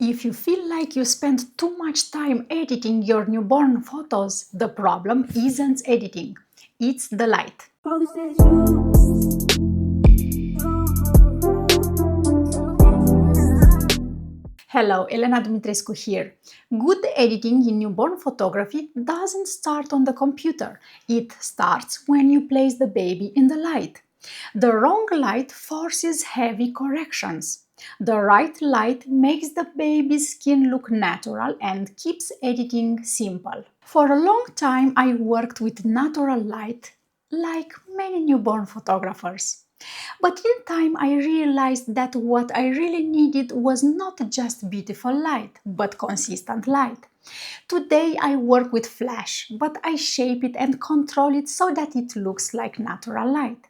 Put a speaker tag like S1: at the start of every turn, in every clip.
S1: If you feel like you spend too much time editing your newborn photos, the problem isn't editing, it's the light. Hello, Elena Dumitrescu here. Good editing in newborn photography doesn't start on the computer. It starts when you place the baby in the light. The wrong light forces heavy corrections. The right light makes the baby's skin look natural and keeps editing simple. For a long time, I worked with natural light, like many newborn photographers. But in time, I realized that what I really needed was not just beautiful light, but consistent light. Today, I work with flash, but I shape it and control it so that it looks like natural light.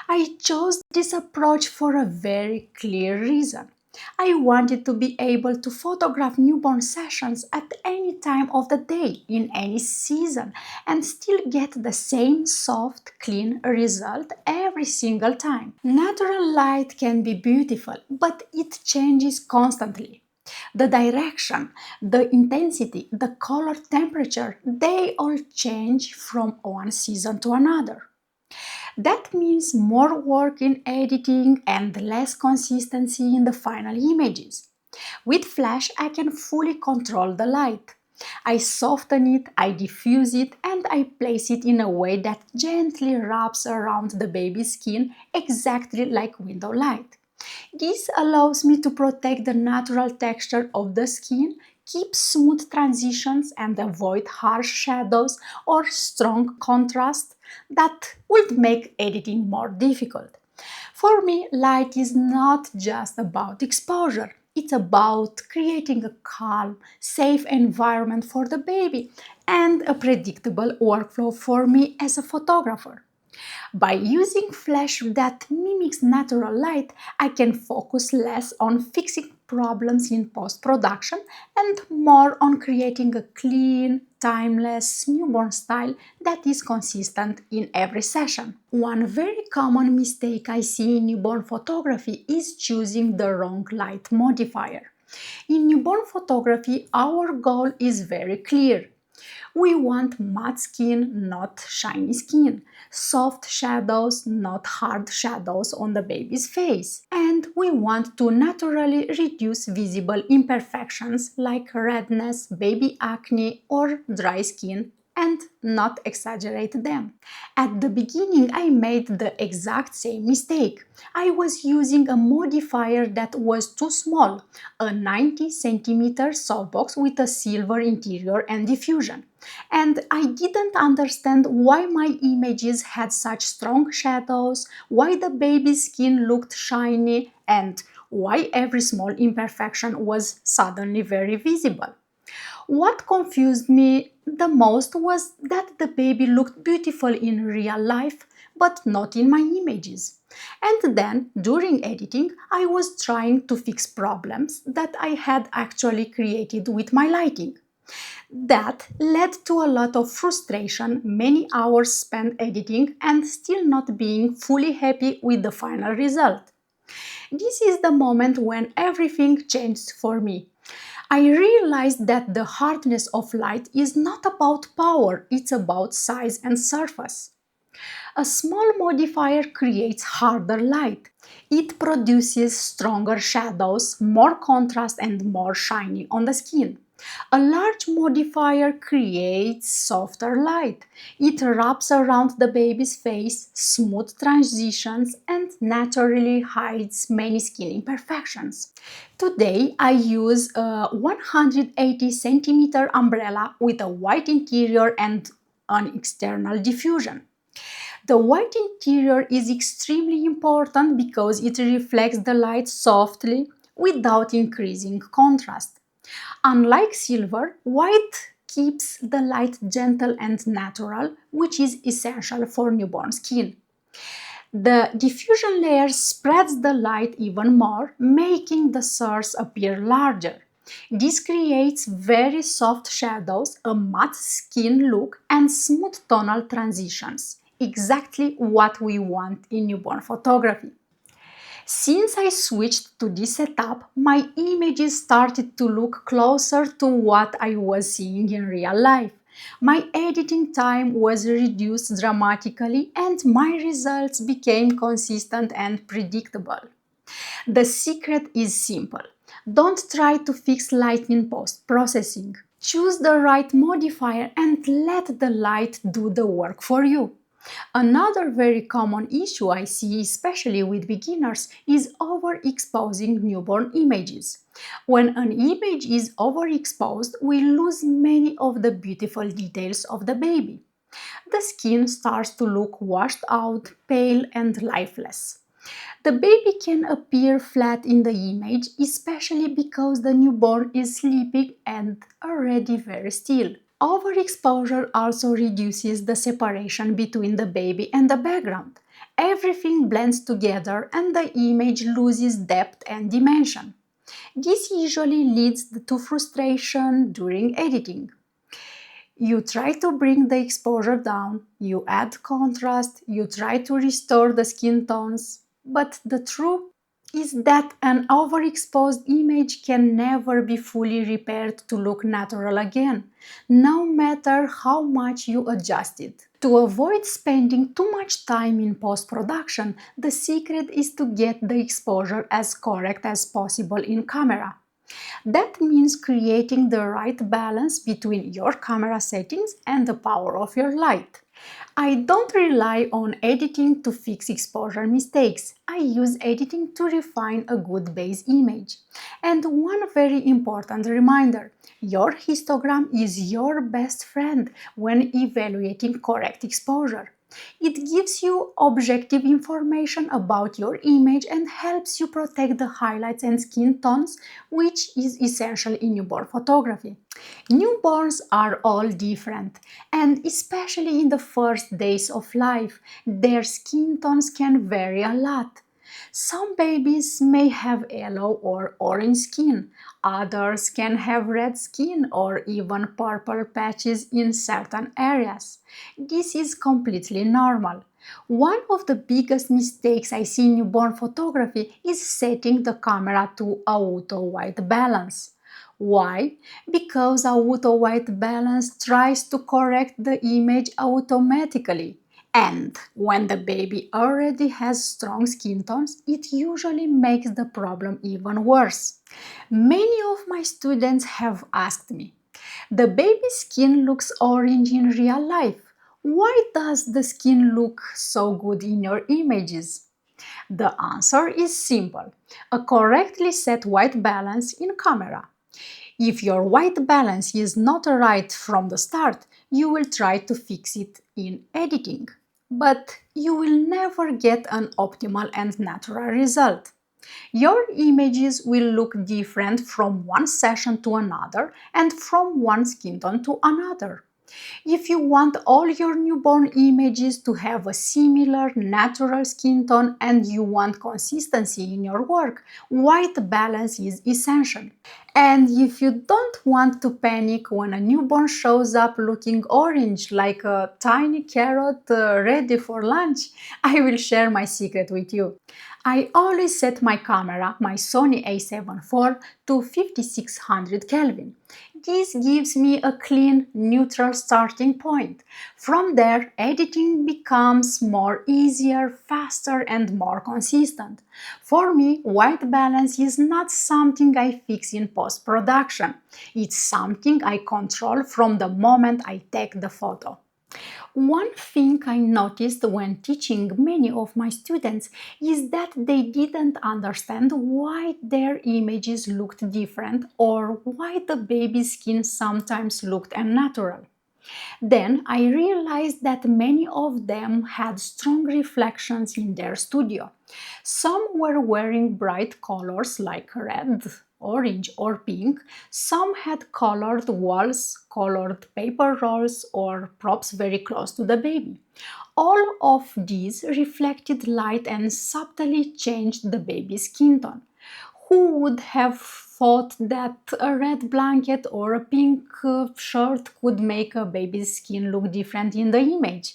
S1: I chose this approach for a very clear reason. I wanted to be able to photograph newborn sessions at any time of the day, in any season, and still get the same soft, clean result every single time. Natural light can be beautiful, but it changes constantly. The direction, the intensity, the color temperature, they all change from one season to another. That means more work in editing and less consistency in the final images. With Flash, I can fully control the light. I soften it, I diffuse it, and I place it in a way that gently wraps around the baby's skin exactly like window light. This allows me to protect the natural texture of the skin, keep smooth transitions, and avoid harsh shadows or strong contrast that would make editing more difficult. For me, light is not just about exposure. It's about creating a calm, safe environment for the baby and a predictable workflow for me as a photographer. By using flash that mimics natural light, I can focus less on fixing problems in post-production and more on creating a clean, timeless newborn style that is consistent in every session. One very common mistake I see in newborn photography is choosing the wrong light modifier. In newborn photography, our goal is very clear. We want matte skin, not shiny skin, soft shadows, not hard shadows on the baby's face. And we want to naturally reduce visible imperfections like redness, baby acne, or dry skin and not exaggerate them. At the beginning, I made the exact same mistake. I was using a modifier that was too small, a 90 centimeter softbox with a silver interior and diffusion. And I didn't understand why my images had such strong shadows, why the baby's skin looked shiny, and why every small imperfection was suddenly very visible. What confused me the most was that the baby looked beautiful in real life, but not in my images. And then, during editing, I was trying to fix problems that I had actually created with my lighting. That led to a lot of frustration, many hours spent editing, and still not being fully happy with the final result. This is the moment when everything changed for me. I realized that the hardness of light is not about power, it's about size and surface. A small modifier creates harder light. It produces stronger shadows, more contrast and more shiny on the skin. A large modifier creates softer light. It wraps around the baby's face, smooth transitions, and naturally hides many skin imperfections. Today, I use a 180 centimeter umbrella with a white interior and an external diffusion. The white interior is extremely important because it reflects the light softly without increasing contrast. Unlike silver, white keeps the light gentle and natural, which is essential for newborn skin. The diffusion layer spreads the light even more, making the source appear larger. This creates very soft shadows, a matte skin look, and smooth tonal transitions, exactly what we want in newborn photography. Since I switched to this setup, my images started to look closer to what I was seeing in real life. My editing time was reduced dramatically and my results became consistent and predictable. The secret is simple. Don't try to fix light in post processing. Choose the right modifier and let the light do the work for you. Another very common issue I see, especially with beginners, is overexposing newborn images. When an image is overexposed, we lose many of the beautiful details of the baby. The skin starts to look washed out, pale, and lifeless. The baby can appear flat in the image, especially because the newborn is sleeping and already very still. Overexposure also reduces the separation between the baby and the background. Everything blends together and the image loses depth and dimension. This usually leads to frustration during editing. You try to bring the exposure down, you add contrast, you try to restore the skin tones, but the truth is that an overexposed image can never be fully repaired to look natural again, no matter how much you adjust it. To avoid spending too much time in post-production, the secret is to get the exposure as correct as possible in camera. That means creating the right balance between your camera settings and the power of your light. I don't rely on editing to fix exposure mistakes. I use editing to refine a good base image. And one very important reminder, your histogram is your best friend when evaluating correct exposure. It gives you objective information about your image and helps you protect the highlights and skin tones, which is essential in newborn photography. Newborns are all different, and especially in the first days of life, their skin tones can vary a lot. Some babies may have yellow or orange skin, others can have red skin or even purple patches in certain areas. This is completely normal. One of the biggest mistakes I see in newborn photography is setting the camera to auto-white balance. Why? Because auto-white balance tries to correct the image automatically. And when the baby already has strong skin tones, it usually makes the problem even worse. Many of my students have asked me, the baby's skin looks orange in real life. Why does the skin look so good in your images? The answer is simple. A correctly set white balance in camera. If your white balance is not right from the start, you will try to fix it in editing. But you will never get an optimal and natural result. Your images will look different from one session to another and from one skin tone to another. If you want all your newborn images to have a similar natural skin tone and you want consistency in your work, white balance is essential. And if you don't want to panic when a newborn shows up looking orange like a tiny carrot ready for lunch, I will share my secret with you. I always set my camera, my Sony a7 IV, to 5600 Kelvin. This gives me a clean, neutral starting point. From there, editing becomes more easier, faster and more consistent. For me, white balance is not something I fix in post-production. It's something I control from the moment I take the photo. One thing I noticed when teaching many of my students is that they didn't understand why their images looked different or why the baby's skin sometimes looked unnatural. Then I realized that many of them had strong reflections in their studio. Some were wearing bright colors like red, orange or pink. Some had colored walls, colored paper rolls or props very close to the baby. All of these reflected light and subtly changed the baby's skin tone. Who would have thought that a red blanket or a pink shirt could make a baby's skin look different in the image?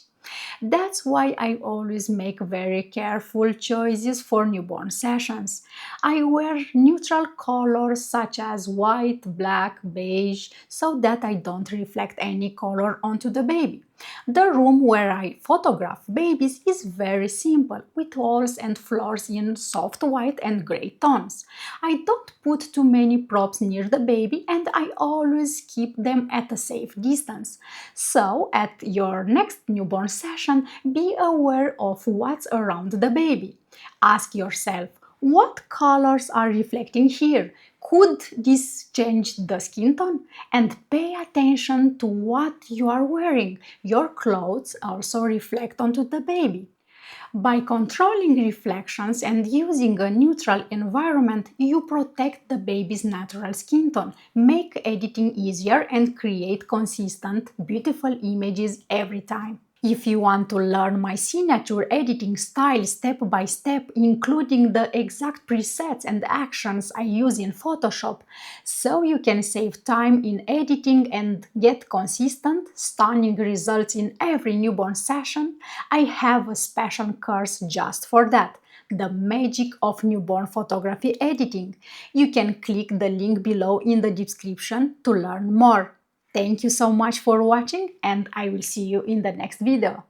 S1: That's why I always make very careful choices for newborn sessions. I wear neutral colors such as white, black, beige, so that I don't reflect any color onto the baby. The room where I photograph babies is very simple, with walls and floors in soft white and gray tones. I don't put too many props near the baby, and I always keep them at a safe distance. So, at your next newborn session, be aware of what's around the baby. Ask yourself, what colors are reflecting here? Could this change the skin tone? And pay attention to what you are wearing. Your clothes also reflect onto the baby. By controlling reflections and using a neutral environment, you protect the baby's natural skin tone, make editing easier, and create consistent, beautiful images every time. If you want to learn my signature editing style step by step, including the exact presets and actions I use in Photoshop, so you can save time in editing and get consistent, stunning results in every newborn session, I have a special course just for that. The magic of newborn photography editing. You can click the link below in the description to learn more. Thank you so much for watching, and I will see you in the next video.